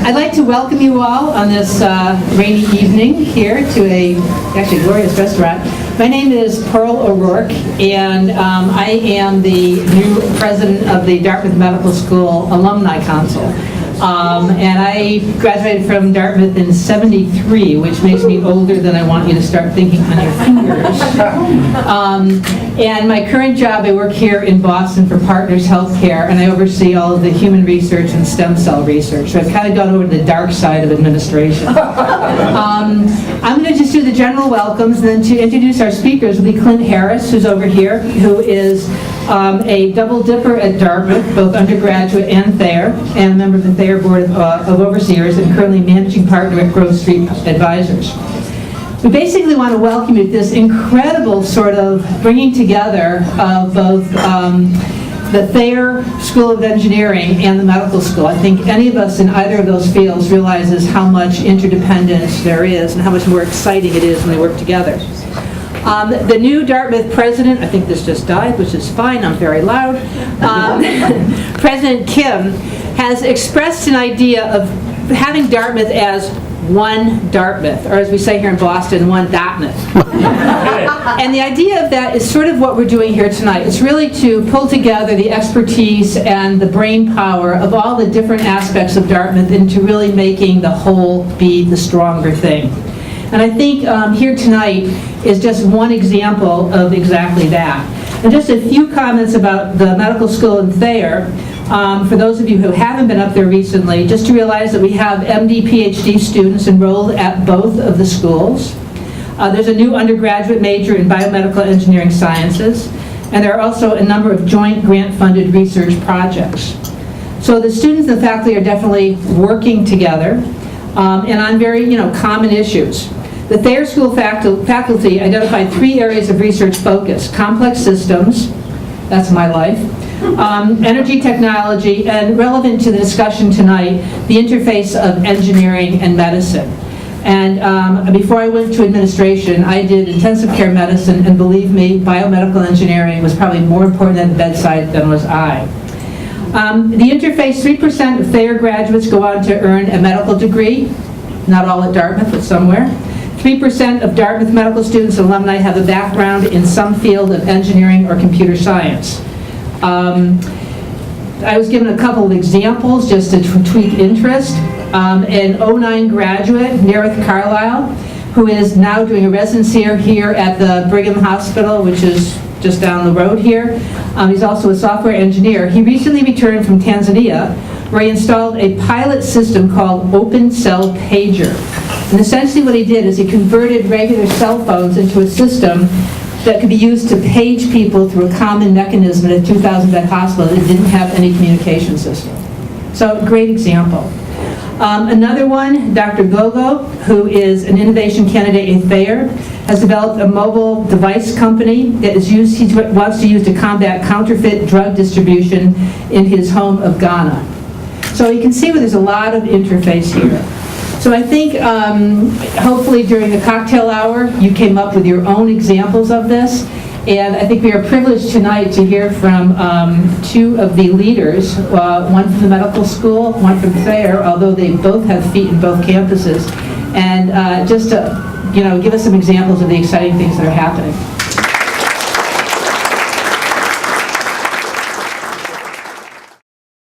I'd like to welcome you all on this rainy evening here to a actually glorious restaurant. My name is PearlO'Rourke, and I am the new president of the Dartmouth Medical School Alumni Council. And I graduated from Dartmouth in '73, which makes me older than I want you to start thinking on your fingers. And my current job, I work here in Boston for Partners Healthcare, and I oversee all of the human research and stem cell research. So I've kind of gone over to the dark side of administration. I'm going to just do the general welcomes, and then to introduce our speakers will be Clint Harris, who's over here, who is a double dipper at Dartmouth, both undergraduate and Thayer, and a member of the Thayer Board of Overseers, and currently managing partner at Grove Street Advisors. We basically want to welcome you to this incredible sort of bringing together of both the Thayer School of Engineering and the medical school. I think any of us in either of those fields realizes how much interdependence there is and how much more exciting it is when they work together. The new Dartmouth President, I think this just died, which is fine, I'm very loud. President Kim has expressed an idea of having Dartmouth as one Dartmouth, or as we say here in Boston, one Dartmouth. And the idea of that is sort of what we're doing here tonight. It's really to pull together the expertise and the brain power of all the different aspects of Dartmouth into really making the whole be the stronger thing. And I think here tonight is just one example of exactly that. And just a few comments about the medical school in Thayer. For those of you who haven't been up there recently, just to realize that we have MD, PhD students enrolled at both of the schools. There's a new undergraduate major in biomedical engineering sciences, and there are also a number of joint grant-funded research projects. So the students and the faculty are definitely working together, and on very common issues. The Thayer School faculty identified 3 areas of research focus: complex systems, that's my life, energy technology, and relevant to the discussion tonight, the interface of engineering and medicine. And before I went to administration, I did intensive care medicine, and believe me, biomedical engineering was probably more important at the bedside than was I. The interface, 3% of Thayer graduates go on to earn a medical degree, not all at Dartmouth, but somewhere. 3% of Dartmouth medical students and alumni have a background in some field of engineering or computer science. I was given a couple of examples just to tweak interest. An '09 graduate, Nerith Carlisle, who is now doing a residency here at the Brigham Hospital, which is just down the road here. He's also a software engineer. He recently returned from Tanzania, where he installed a pilot system called Open Cell Pager. And essentially what he did is he converted regular cell phones into a system that could be used to page people through a common mechanism at a 2,000-bed hospital that didn't have any communication system. So, great example. Another one, Dr. Gogo, who is an innovation candidate in Thayer, has developed a mobile device company that is he wants to use to combat counterfeit drug distribution in his home of Ghana. So you can see where there's a lot of interface here. So I think hopefully during the cocktail hour you came up with your own examples of this, and I think we are privileged tonight to hear from 2 of the leaders, one from the medical school, one from Thayer, although they both have feet in both campuses, and just to give us some examples of the exciting things that are happening.